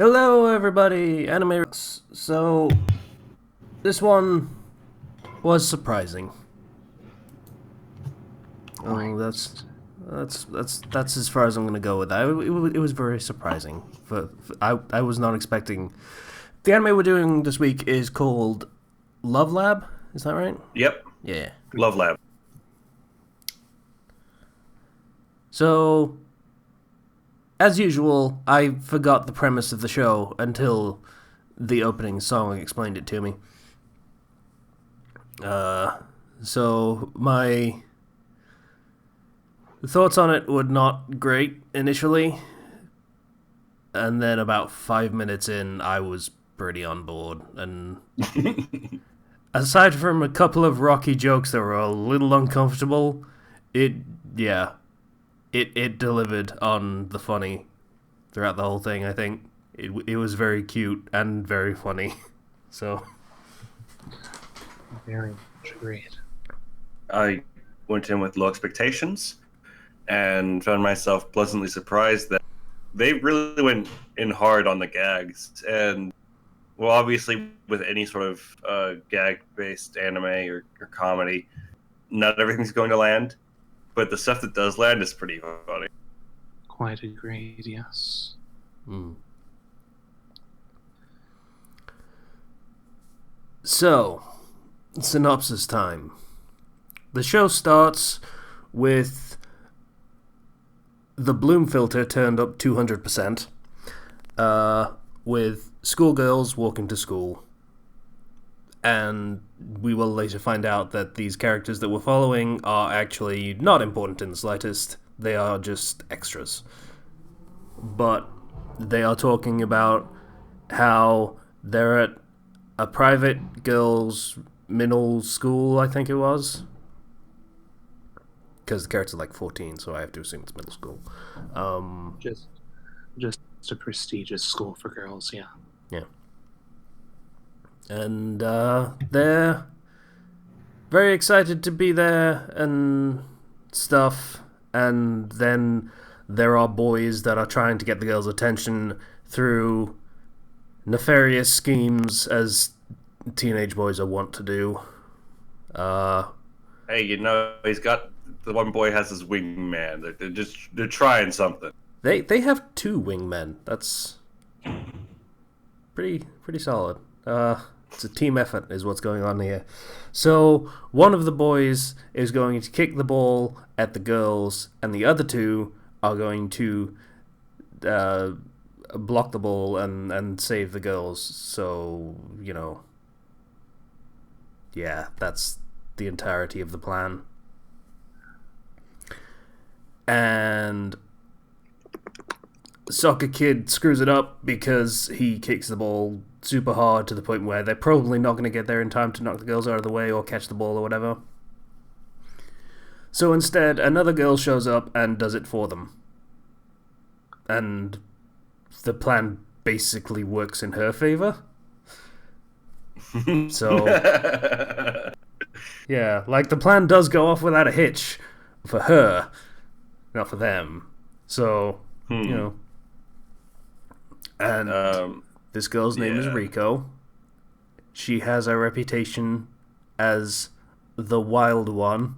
Hello, everybody. Anime. So, this one was surprising. Oh, Right. that's as far as I'm gonna go with that. It was very surprising. I was not expecting. The anime we're doing this week is called Love Lab. Is that right? Yep. Yeah. Love Lab. So, as usual, I forgot the premise of the show until the opening song explained it to me. Uh, so my thoughts on it were not great initially, and then about 5 minutes in, I was pretty on board. And aside from a couple of rocky jokes that were a little uncomfortable, it yeah, it delivered on the funny throughout the whole thing. I think it was very cute and very funny. So Very much agreed. I went in with low expectations and found myself pleasantly surprised that they really went in hard on the gags. And, well, obviously, with any sort of gag based anime or comedy, not everything's going to land, but the stuff that does land is pretty funny. Quite agreed, yes. So, synopsis time. The show starts with the bloom filter turned up 200%, with schoolgirls walking to school. And we will later find out that these characters that we're following are actually not important in the slightest. They are just extras. But they are talking about how they're at a private girls' middle school, I think it was. Because the character's like 14, so I have to assume it's middle school. Just just a prestigious school for girls, yeah. Yeah. And they're very excited to be there and stuff. And then there are boys that are trying to get the girls' attention through nefarious schemes, as teenage boys are wont to do. Hey, he's got the one boy has his wingman. They're trying something. They have two wingmen. That's pretty solid. It's a team effort, is what's going on here. So one of the boys is going to kick the ball at the girls, and the other two are going to block the ball and save the girls. So yeah, that's the entirety of the plan. And Soccer Kid screws it up because he kicks the ball super hard to the point where they're probably not going to get there in time to knock the girls out of the way or catch the ball or whatever. So instead, another girl shows up and does it for them. And the plan basically works in her favor. So, yeah, like the plan does go off without a hitch for her, not for them. So, and this girl's name is Rico. She has a reputation as the wild one.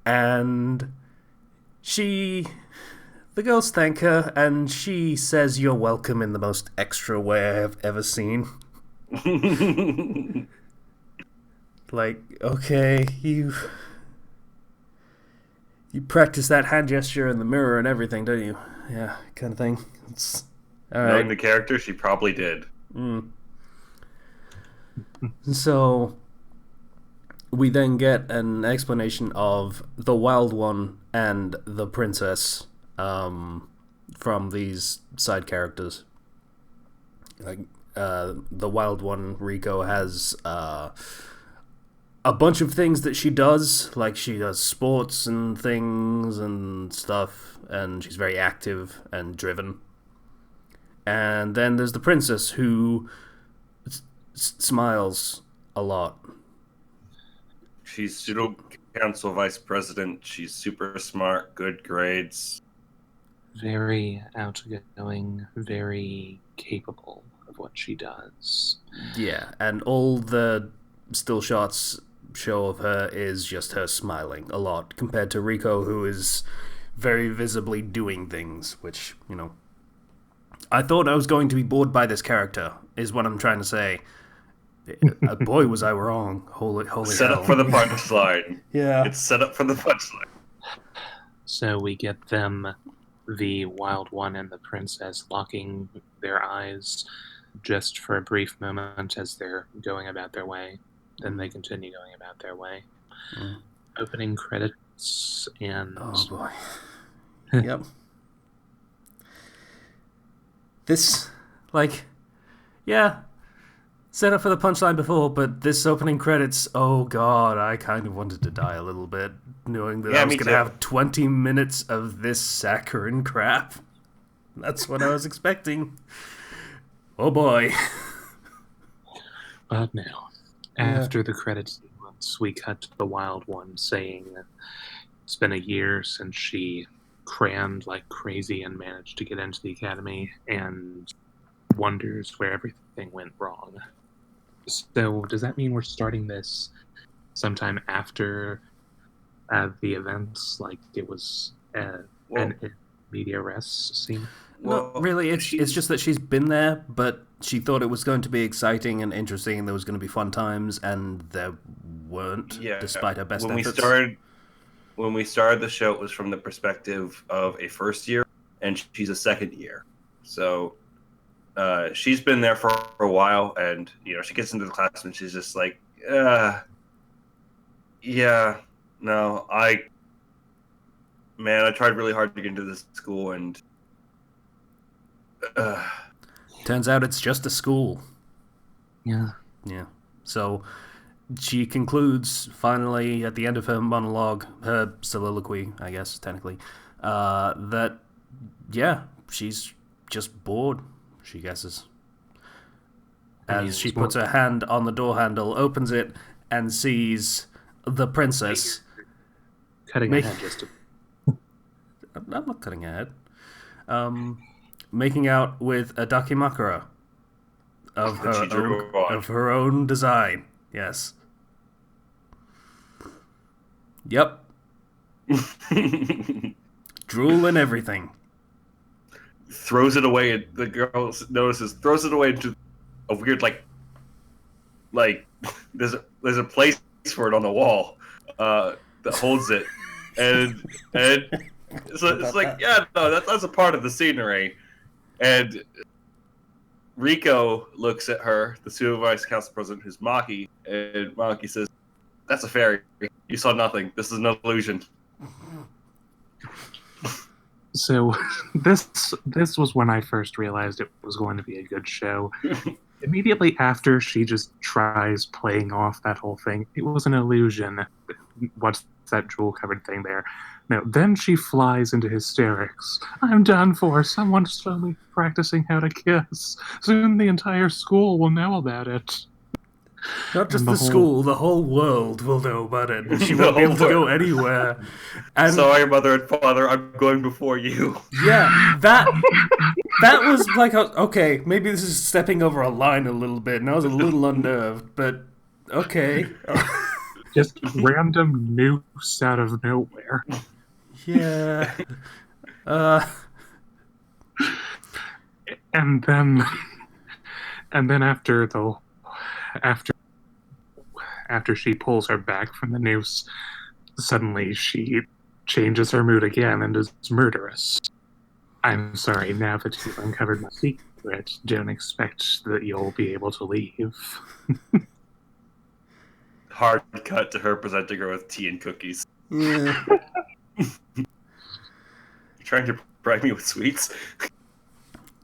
And the girls thank her, and she says you're welcome in the most extra way I have ever seen. Like, okay, you practice that hand gesture in the mirror and everything, don't you? Yeah, kind of thing. It's all right. Knowing the character, she probably did. So we then get an explanation of the Wild One and the Princess from these side characters. Like the Wild One, Rico, has a bunch of things that she does. Like she does sports and things and stuff, and she's very active and driven. And then there's the Princess, who smiles a lot. She's pseudo council vice president. She's super smart, good grades. Very outgoing, very capable of what she does. Yeah, and all the still shots show of her is just her smiling a lot compared to Rico, who is very visibly doing things, which, I thought I was going to be bored by this character, is what I'm trying to say. Boy, was I wrong. Holy Set hell. up for the punchline. Yeah. It's set up for the punchline. So we get them, the Wild One and the Princess, locking their eyes just for a brief moment as they're going about their way. Then they continue going about their way. Opening credits and... Oh, boy. Yep. This, set up for the punchline before, but this opening credits, oh god, I kind of wanted to die a little bit, knowing that I was going to have 20 minutes of this saccharine crap. That's what I was expecting. Oh boy. But now, after the credits sequence, we cut to the Wild One saying it's been a year since she crammed like crazy and managed to get into the academy, and wonders where everything went wrong. So does that mean we're starting this sometime after the events, like it was an media res scene? Not really, it's just that she's been there, but she thought it was going to be exciting and interesting, and there was going to be fun times, and there weren't, despite her best efforts. When we started the show, it was from the perspective of a first year, and she's a second year. So she's been there for a while, and she gets into the class and she's just like, I tried really hard to get into this school, and turns out it's just a school. Yeah. So she concludes finally at the end of her monologue, her soliloquy, I guess technically, that she's just bored. She guesses. As she puts her hand on the door handle, opens it, and sees the princess. Cutting ahead just a... I'm not cutting ahead. Making out with a Dakimakura of her own design. Yes. Yep. Drool and everything. Throws it away, and the girl notices, throws it away into a weird there's a place for it on the wall that holds it, and so it's like, that's a part of the scenery. And Rico looks at her, the supervised council president, who's Maki, and Maki says, "That's a fairy. You saw nothing. This is an illusion." So this was when I first realized it was going to be a good show. Immediately after she just tries playing off that whole thing, it was an illusion. What's that jewel-covered thing there? No, then she flies into hysterics. I'm done for. Someone saw me practicing how to kiss. Soon the entire school will know about it. Not just the school, the whole world will know about it. She won't be able to go anywhere. And sorry, mother and father, I'm going before you. Yeah, that was like, okay, maybe this is stepping over a line a little bit, and I was a little unnerved, but okay. Just random noose out of nowhere. Yeah. And then after she pulls her back from the noose, suddenly she changes her mood again and is murderous. I'm sorry, now that you've uncovered my secret, don't expect that you'll be able to leave. Hard cut to her presenting her with tea and cookies. Yeah. You're trying to bribe me with sweets?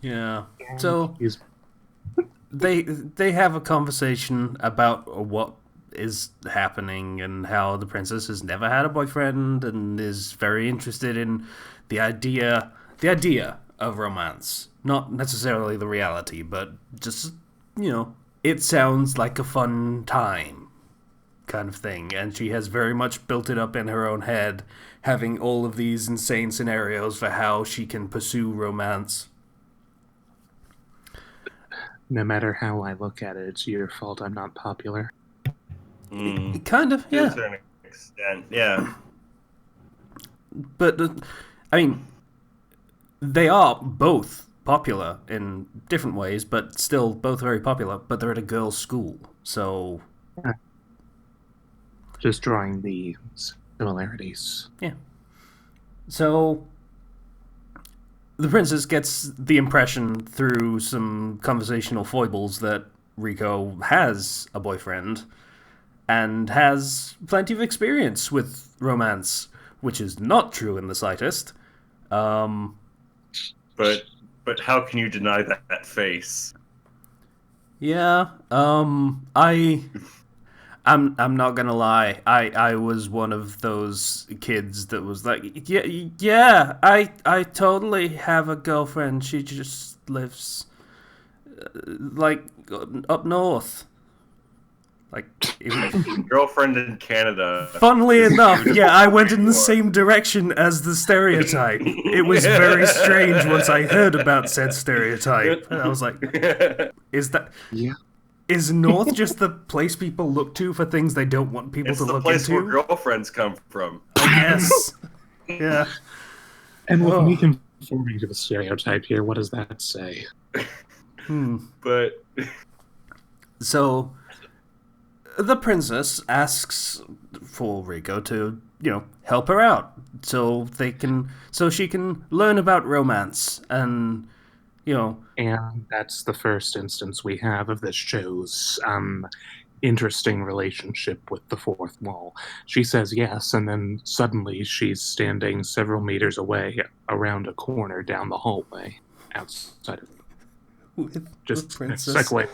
Yeah. So they have a conversation about what is happening and how the princess has never had a boyfriend and is very interested in the idea of romance. Not necessarily the reality, but just, it sounds like a fun time. kind of thing, and she has very much built it up in her own head, having all of these insane scenarios for how she can pursue romance. No matter how I look at it, it's your fault I'm not popular. Kind of, To a yeah. certain extent, yeah. But, I mean, they are both popular in different ways, but still both very popular, but they're at a girls' school, so... Just drawing the similarities. Yeah. So, the princess gets the impression through some conversational foibles that Rico has a boyfriend and has plenty of experience with romance, which is not true in the slightest. But how can you deny that face? Yeah, I'm not gonna lie. I was one of those kids that was like, yeah. I totally have a girlfriend. She just lives like up north. Like, Girlfriend in Canada. funnily enough, yeah, I went in the same direction as the stereotype. It was very strange once I heard about said stereotype. And I was like, is that? Yeah. Is North just the place people look to for things they don't want people It's to the look place into? where girlfriends come from. Yes. Yeah. And with me conforming to the stereotype here, what does that say? But So, the princess asks for Rico to, help her out so she can learn about romance and, And that's the first instance we have of this show's interesting relationship with the fourth wall. She says yes, and then suddenly she's standing several meters away around a corner down the hallway outside of with just the princess segue.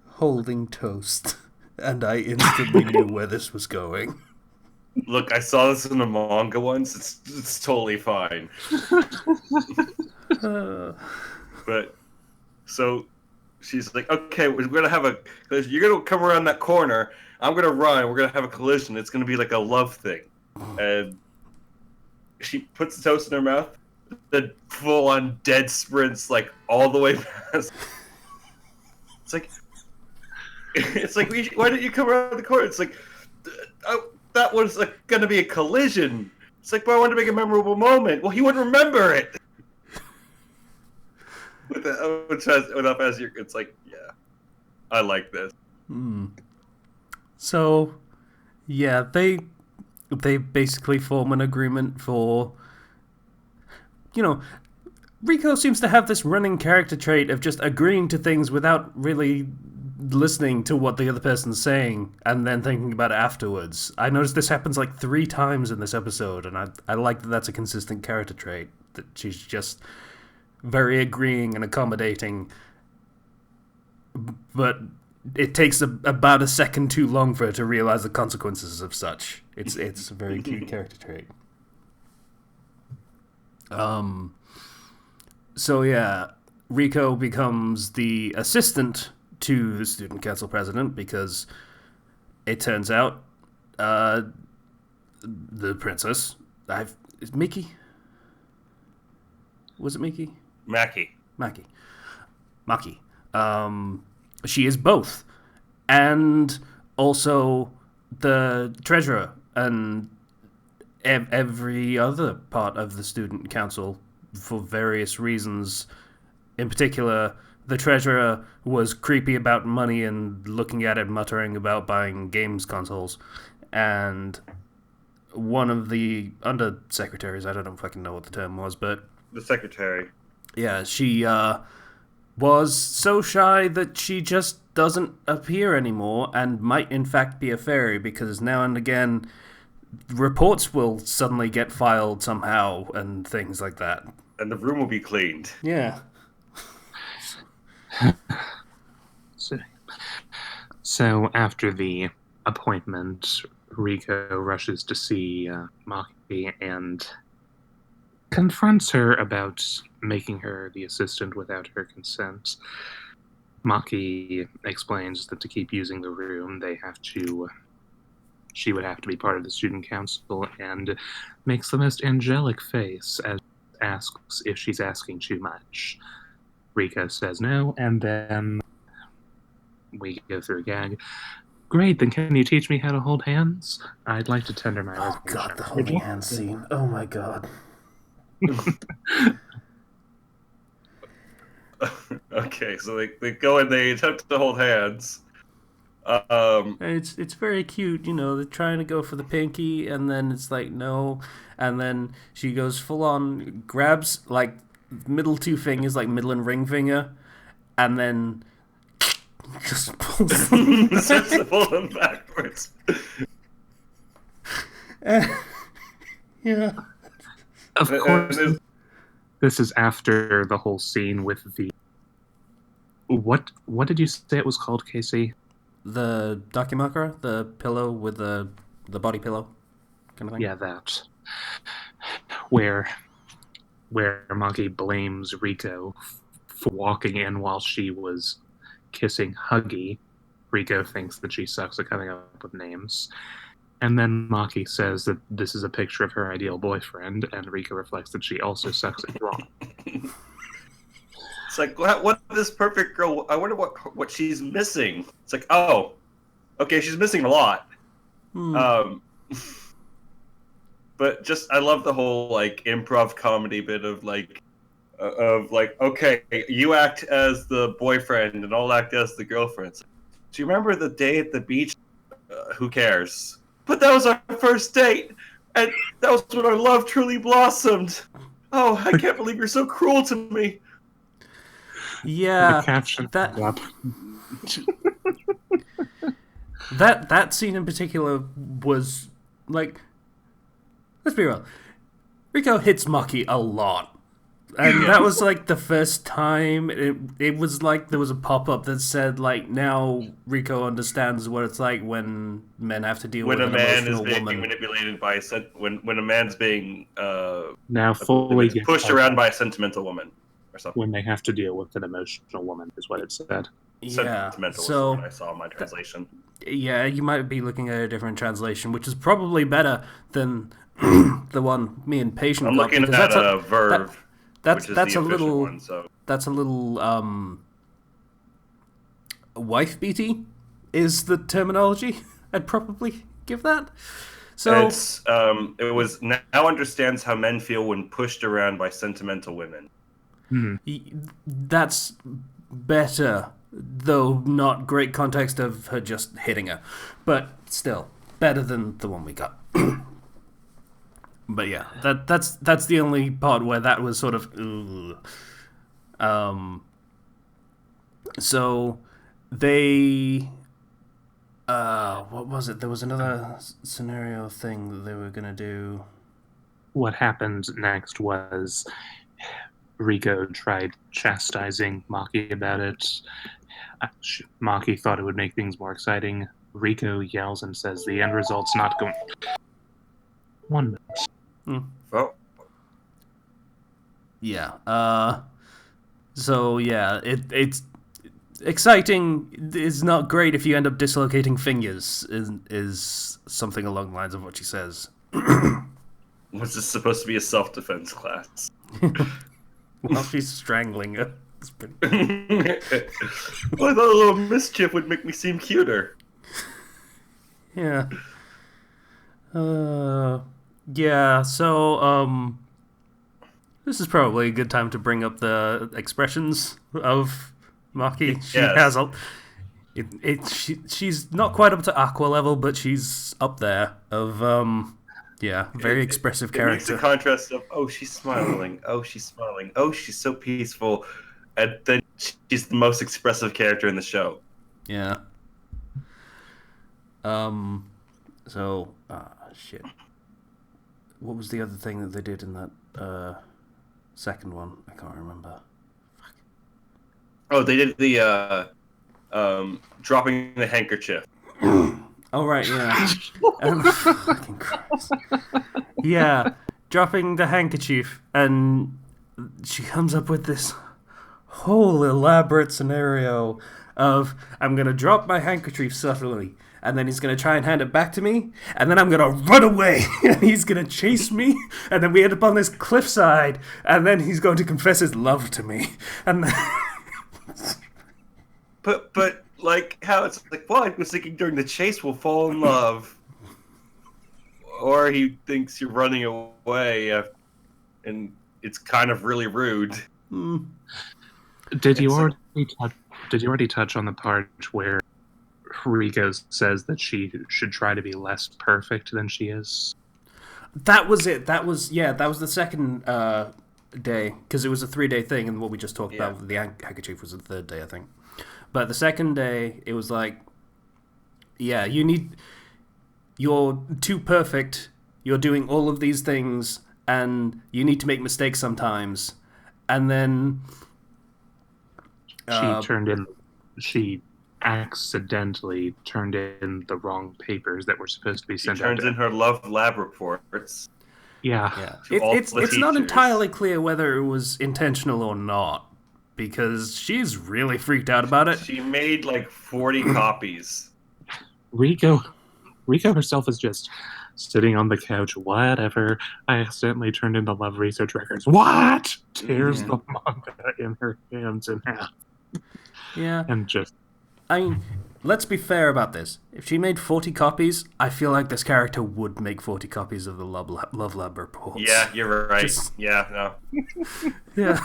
holding toast. And I instantly knew where this was going. look, I saw this in the manga once. It's totally fine. But so she's like, okay, we're gonna have you're gonna come around that corner. I'm gonna run. We're gonna have a collision. It's gonna be like a love thing. And she puts the toast in her mouth. The full-on dead sprints like all the way past. It's like why didn't you come around the corner? It's like that was like gonna be a collision. It's like, but I wanted to make a memorable moment. Well, he wouldn't remember it. It's like, yeah, I like this. So, yeah, they basically form an agreement for, Rico seems to have this running character trait of just agreeing to things without really listening to what the other person's saying and then thinking about it afterwards. I noticed this happens like 3 times in this episode, and I like that that's a consistent character trait, that she's just very agreeing and accommodating, but it takes about a second too long for her to realize the consequences of such. It's a very cute character trait. So yeah, Rico becomes the assistant to the student council president because it turns out the princess, is Mickey? Was it Mickey? Maki. Maki. She is both. And also the treasurer and every other part of the student council for various reasons. In particular, the treasurer was creepy about money and looking at it, muttering about buying games consoles. And one of the undersecretaries, I don't know if I can know what the term was, but... The secretary. Yeah, she was so shy that she just doesn't appear anymore and might in fact be a fairy, because now and again reports will suddenly get filed somehow and things like that. And the room will be cleaned. Yeah. So after the appointment, Rico rushes to see Maki and confronts her about making her the assistant without her consent. Maki explains that to keep using the room, they have to she would have to be part of the student council, and makes the most angelic face as asks if she's asking too much. Rico says no, and then we go through a gag. Great, then can you teach me how to hold hands? I'd like to tender my Oh resignation. god, the holding hands scene. Oh my god. Okay, so they go and they attempt to hold hands. It's very cute, you know, they're trying to go for the pinky, and then it's like, no, and then she goes full on, grabs, like, middle two fingers, like middle and ring finger, and then just pulls them Starts to pull them backwards. Yeah. Of course, this is after the whole scene with the... What did you say it was called, Casey? The dakimakura, the pillow with the body pillow kind of thing. Yeah, that. Where Maki blames Riko for walking in while she was kissing Huggy. Riko thinks that she sucks at coming up with names. And then Maki says that this is a picture of her ideal boyfriend, and Riko reflects that she also sucks at drawing. It's like, what this perfect girl? I wonder what she's missing. It's like, oh, okay, she's missing a lot. But just I love the whole like improv comedy bit of like, okay, you act as the boyfriend and I'll act as the girlfriend. Do you remember the day at the beach? Who cares? But that was our first date, and that was when our love truly blossomed. Oh, I can't believe you're so cruel to me. Yeah, The caption that scene in particular was like, let's be real, Riko hits Maki a lot, and that was like the first time it was like there was a pop-up that said like, now Riko understands what it's like when men have to deal with an emotional woman. Being manipulated by when a man's being now fully pushed around by a sentimental woman. When they have to deal with an emotional woman, is what it said. Yeah, sentimental so is what I saw in my translation. Yeah, you might be looking at a different translation, which is probably better than the one me and Patient I'm got. looking at Verve. That's a little one, so. That's a little wife beaty is the terminology I'd probably give that. So it's it was now understands how men feel when pushed around by sentimental women. That's better, though not great context of her just hitting her, but still better than the one we got. But yeah, that's the only part where that was sort of so they what was it? There was another scenario thing that they were gonna do. What happened next was Riko tried chastising Maki about it. Maki thought it would make things more exciting. Riko yells and says the end result's not going... 1 minute. Oh. Yeah. So yeah, it's exciting. It's not great if you end up dislocating fingers. Is something along the lines of what she says. Was this supposed to be a self-defense class? While she's strangling her. Well, I thought a little mischief would make me seem cuter. Yeah. Yeah, so, this is probably a good time to bring up the expressions of Maki. She has she's not quite up to Aqua level, but she's up there of, very expressive character. It makes the contrast of, oh, she's smiling, oh, she's smiling, oh, she's so peaceful, and then she's the most expressive character in the show. Yeah. So, shit. What was the other thing that they did in that second one? I can't remember. Fuck. Oh, they did the dropping the handkerchief. Oh, right, yeah. Fucking Christ. Yeah, dropping the handkerchief, and she comes up with this whole elaborate scenario of, I'm going to drop my handkerchief subtly, and then he's going to try and hand it back to me, and then I'm going to run away, and he's going to chase me, and then we end up on this cliffside, and then he's going to confess his love to me, and then... But like how it's like, well, I was thinking during the chase we'll fall in love, or he thinks you're running away, and it's kind of really rude. Did you already touch on the part where Rico says that she should try to be less perfect than she is? That was it. That was the second day, because it was a 3-day thing, and what we just talked about with the handkerchief was the third day, I think. But the second day, it was like, yeah, you're too perfect, you're doing all of these things, and you need to make mistakes sometimes. And then... She accidentally turned in the wrong papers that were supposed to be sent out. She turns in her love lab reports. Yeah. It's not entirely clear whether it was intentional or not, because she's really freaked out about it. She made like 40 copies. Rico herself is just sitting on the couch. Whatever. I accidentally turned in the love research records. What? Tears the manga in her hands in half. Yeah. And just... I mean, let's be fair about this. If she made 40 copies, I feel like this character would make 40 copies of the Love Lab reports. Yeah, you're right. Yeah, no. Yeah.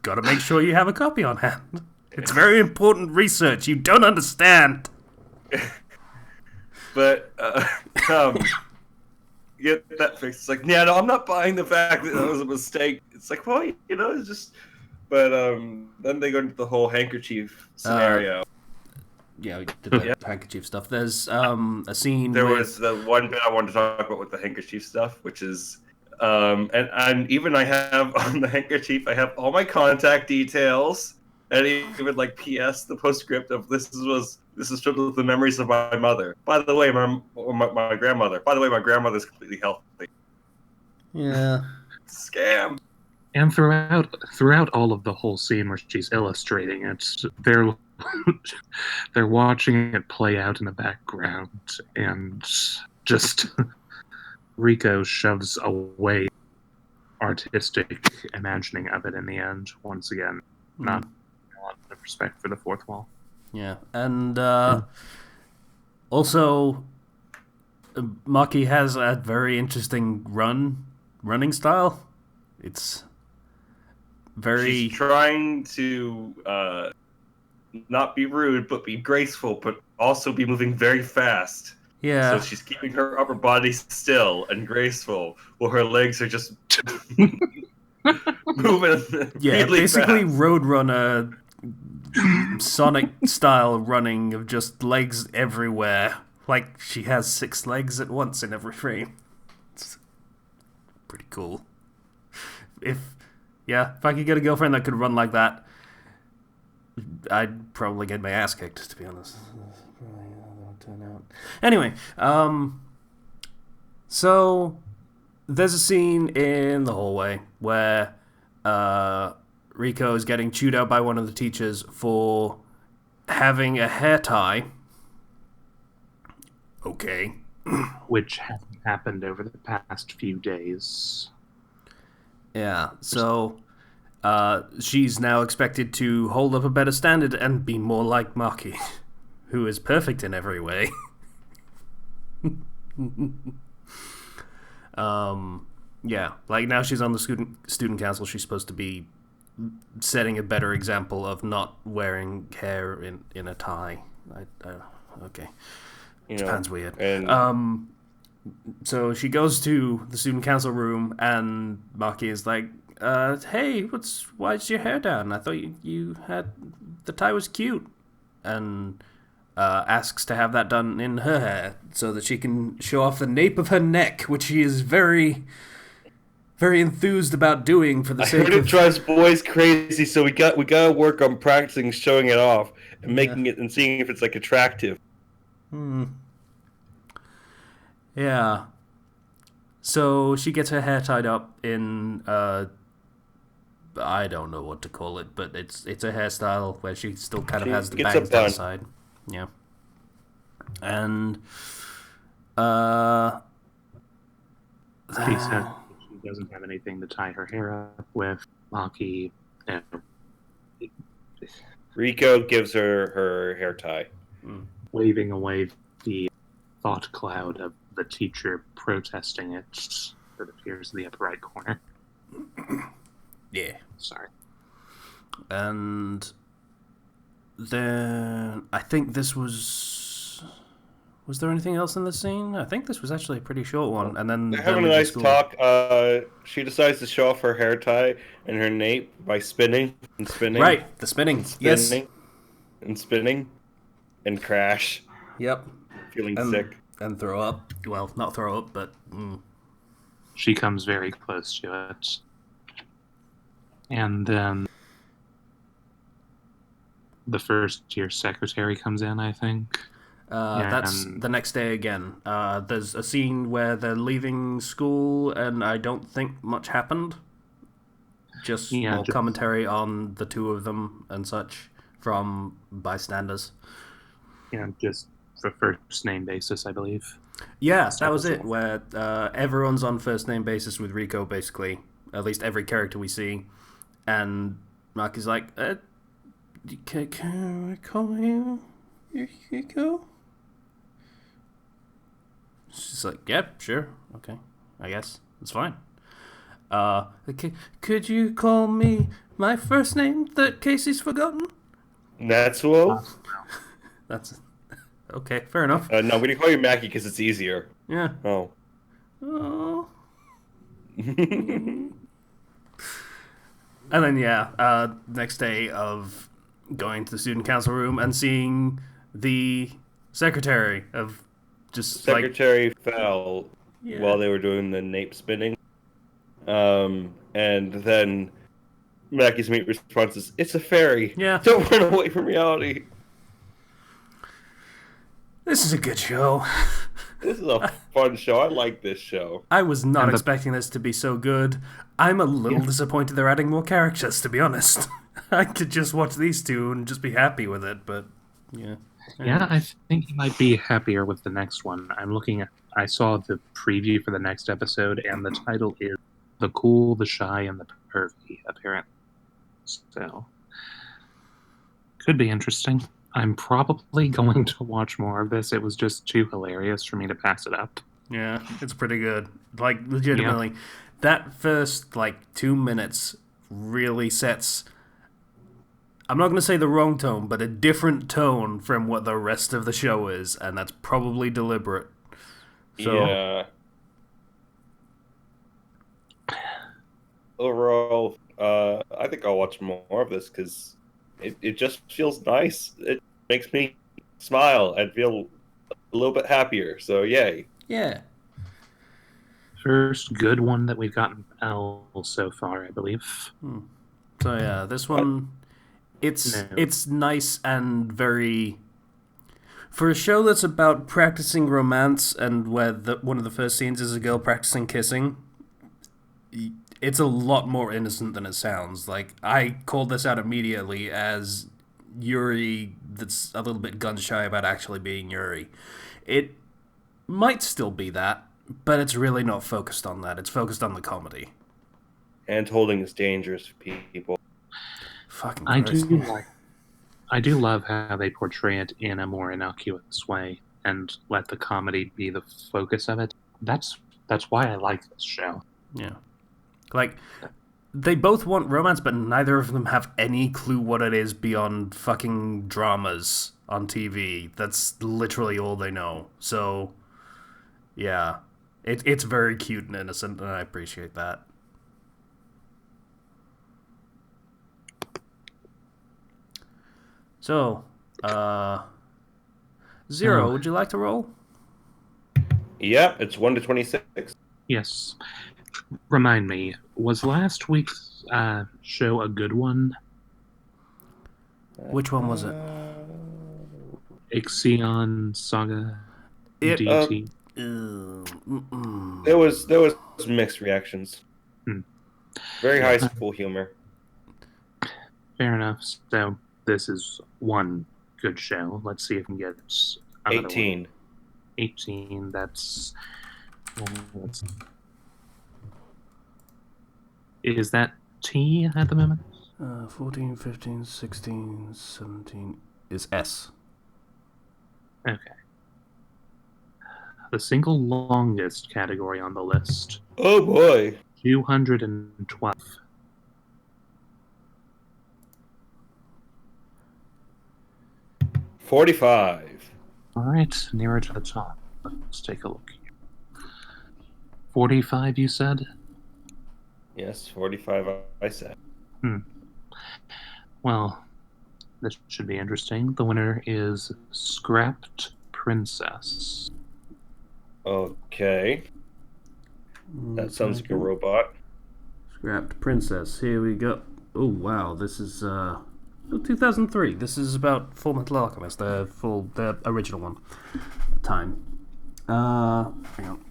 Gotta make sure you have a copy on hand. It's very important research. You don't understand. But, get that fixed. It's like, yeah, no, I'm not buying the fact that was a mistake. It's like, well, it's just... But then they go into the whole handkerchief scenario. Yeah, we did the handkerchief stuff. There's a scene. There was the one bit I wanted to talk about with the handkerchief stuff, which is, and even I have on the handkerchief, I have all my contact details, and even like P.S. the postscript of this is filled with the memories of my mother. By the way, my grandmother. By the way, my grandmother's completely healthy. Yeah. Scam. And throughout all of the whole scene where she's illustrating it, they're watching it play out in the background, and just Rico shoves away artistic imagining of it in the end. Once again, not a lot of respect for the fourth wall. Yeah, and also Maki has a very interesting running style. It's very... She's trying to not be rude, but be graceful, but also be moving very fast. Yeah. So she's keeping her upper body still and graceful, while her legs are just moving. Yeah, really basically fast. Roadrunner Sonic style running of just legs everywhere. Like she has 6 legs at once in every frame. It's pretty cool. If I could get a girlfriend that could run like that, I'd probably get my ass kicked, to be honest. Anyway, so there's a scene in the hallway where Rico is getting chewed out by one of the teachers for having a hair tie. Okay. Which hasn't happened over the past few days. Yeah, so she's now expected to hold up a better standard and be more like Maki, who is perfect in every way. Yeah, like now she's on the student council. She's supposed to be setting a better example of not wearing hair in a tie. Okay, Japan's weird. And so she goes to the student council room, and Maki is like, "Hey, why's your hair down? I thought you had the tie was cute," and asks to have that done in her hair so that she can show off the nape of her neck, which she is very, very enthused about doing for the sake of... it drives boys crazy, so we gotta work on practicing showing it off and making it and seeing if it's like attractive. Yeah. So she gets her hair tied up in I don't know what to call it, but it's a hairstyle where she still kind of has the gets a bangs bun. down the side. Yeah. And She said she doesn't have anything to tie her hair up with. Maki, Rico gives her hair tie. waving away the thought cloud of the teacher protesting it that appears in the upper right corner. Yeah. Sorry. And then I think this was there anything else in the scene? I think this was actually a pretty short one. And then they're having a nice talk. She decides to show off her hair tie and her nape by spinning and spinning. Right, the spinning. Yes. And spinning and crash. Yep. Feeling sick. And throw up. Well, not throw up, but... She comes very close to it. And then the first year secretary comes in, I think. That's the next day again. There's a scene where they're leaving school, and I don't think much happened. Just more commentary on the two of them and such from bystanders. Yeah, just for first name basis, I believe. Yeah, that was it, where everyone's on first name basis with Rico, basically. At least every character we see. And Mark is like, can I call you Rico? She's like, yep, sure, okay, I guess, it's fine. Could you call me my first name that Casey's forgotten? Natsuo? That's... Okay, fair enough. No, I'm going to call you Mackie because it's easier. Yeah. Oh. And then, next day of going to the student council room and seeing the secretary of just Secretary fell while they were doing the nape spinning. And then Mackie's main response is, "It's a fairy. Yeah. Don't run away from reality." This is a good show. This is a fun show. I like this show. I was not expecting this to be so good. I'm a little disappointed they're adding more characters, to be honest. I could just watch these two and just be happy with it, but yeah. Yeah, I think you might be happier with the next one. I saw the preview for the next episode, and the title is The Cool, the Shy, and the Pervy, apparently. So, could be interesting. I'm probably going to watch more of this. It was just too hilarious for me to pass it up. Yeah, it's pretty good. Like, legitimately, that first, 2 minutes really sets... I'm not going to say the wrong tone, but a different tone from what the rest of the show is, and that's probably deliberate. So, yeah. Overall, I think I'll watch more of this because it just feels nice. It makes me smile and feel a little bit happier. So, yay. Yeah. First good one that we've gotten so far, I believe. So, yeah, this one... It's nice and very... For a show that's about practicing romance and where one of the first scenes is a girl practicing kissing, it's a lot more innocent than it sounds. I called this out immediately as Yuri that's a little bit gun-shy about actually being Yuri. It might still be that, but it's really not focused on that. It's focused on the comedy. And holding is dangerous for people. Fucking I do love how they portray it in a more innocuous way and let the comedy be the focus of it. That's why I like this show. Yeah. They both want romance, but neither of them have any clue what it is beyond fucking dramas on TV. That's literally all they know. So, yeah. It's very cute and innocent, and I appreciate that. So, Zero, would you like to roll? Yeah, it's 1 to 26. Yes. Remind me, was last week's show a good one? Which one was it? Ixion Saga DT. There was mixed reactions. Very high school humor. Fair enough. So this is one good show. Let's see if we can get another 18. one. 18. Is that T at the moment? 14, 15, 16, 17 is S. Okay. The single longest category on the list. Oh boy. 212. 45. All right, nearer to the top. Let's take a look here. 45, you said? Yes, 45 I said. Well, this should be interesting. The winner is Scrapped Princess. Okay. That sounds like a robot. Scrapped Princess. Here we go. Oh wow, this is 2003. This is about Full Metal Alchemist, the original one. Time. Hang on.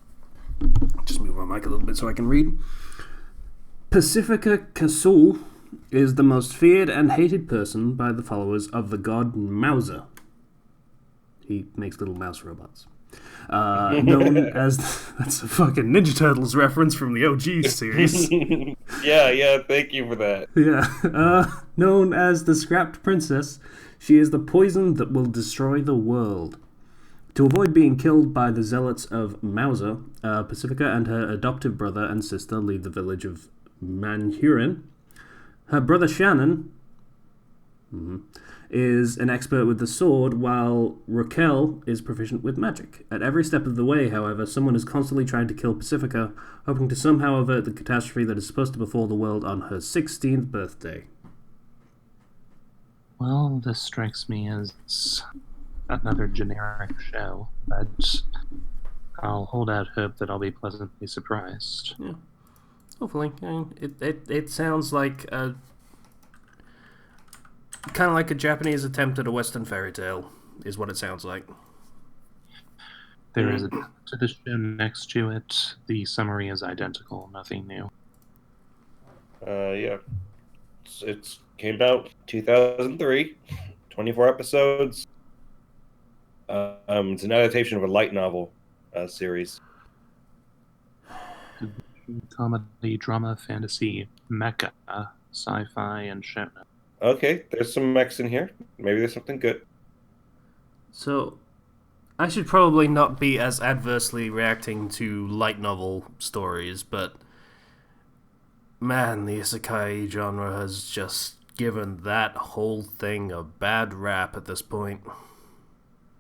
Just move my mic a little bit so I can read. Pacifica Casul is the most feared and hated person by the followers of the god Mauser. He makes little mouse robots. Known as... That's a fucking Ninja Turtles reference from the OG series. Yeah, thank you for that. Yeah. Known as the Scrapped Princess, she is the poison that will destroy the world. To avoid being killed by the zealots of Mauser, Pacifica and her adoptive brother and sister leave the village of Manhurin. Her brother Shannon is an expert with the sword, while Raquel is proficient with magic. At every step of the way, however, someone is constantly trying to kill Pacifica, hoping to somehow avert the catastrophe that is supposed to befall the world on her 16th birthday. Well, this strikes me as another generic show, but I'll hold out hope that I'll be pleasantly surprised. Yeah. Hopefully. I mean, it sounds like kind of like a Japanese attempt at a Western fairy tale, is what it sounds like. There is a to the show next to it. The summary is identical, nothing new. Yeah. It's came out 2003, 24 episodes. It's an adaptation of a light novel series. Comedy, drama, fantasy, mecha, sci-fi, and shonen. Okay, there's some mechs in here. Maybe there's something good. So, I should probably not be as adversely reacting to light novel stories, but man, the isekai genre has just given that whole thing a bad rap at this point.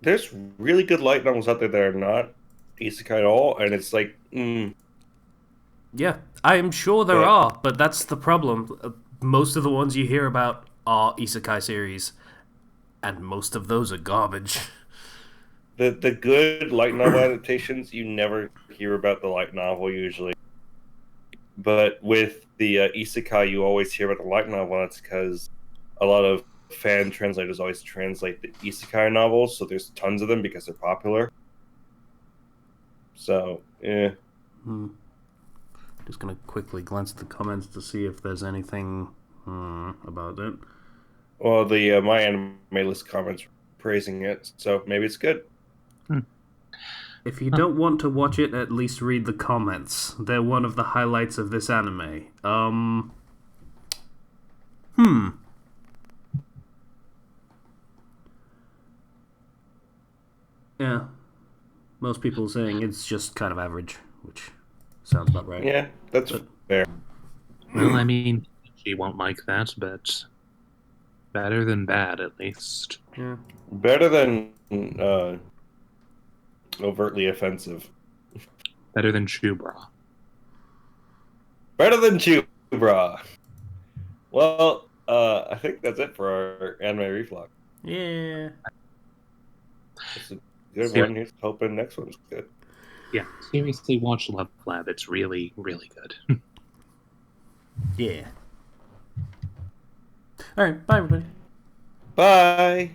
There's really good light novels out there that are not isekai at all, and it's like, Yeah, I am sure there are, but that's the problem. Most of the ones you hear about are isekai series, and most of those are garbage. The good light novel adaptations, you never hear about the light novel usually. But with the isekai, you always hear about the light novel, and it's because a lot of fan translators always translate the isekai novels, so there's tons of them because they're popular. So, yeah. Just gonna quickly glance at the comments to see if there's anything about it. Well, the My Anime List comments praising it, so maybe it's good. If you don't want to watch it, at least read the comments. They're one of the highlights of this anime. Yeah. Most people saying it's just kind of average, which sounds about right. Yeah, that's fair. Well, I mean, she won't like that, but better than bad, at least. Yeah. Better than overtly offensive. Better than Chubra. Better than Chubra. Well, I think that's it for our anime reflux. Yeah. It's a good one. Here's hoping next one's good. Yeah, seriously, watch Love Lab. It's really, really good. Yeah. All right. Bye, everybody. Bye.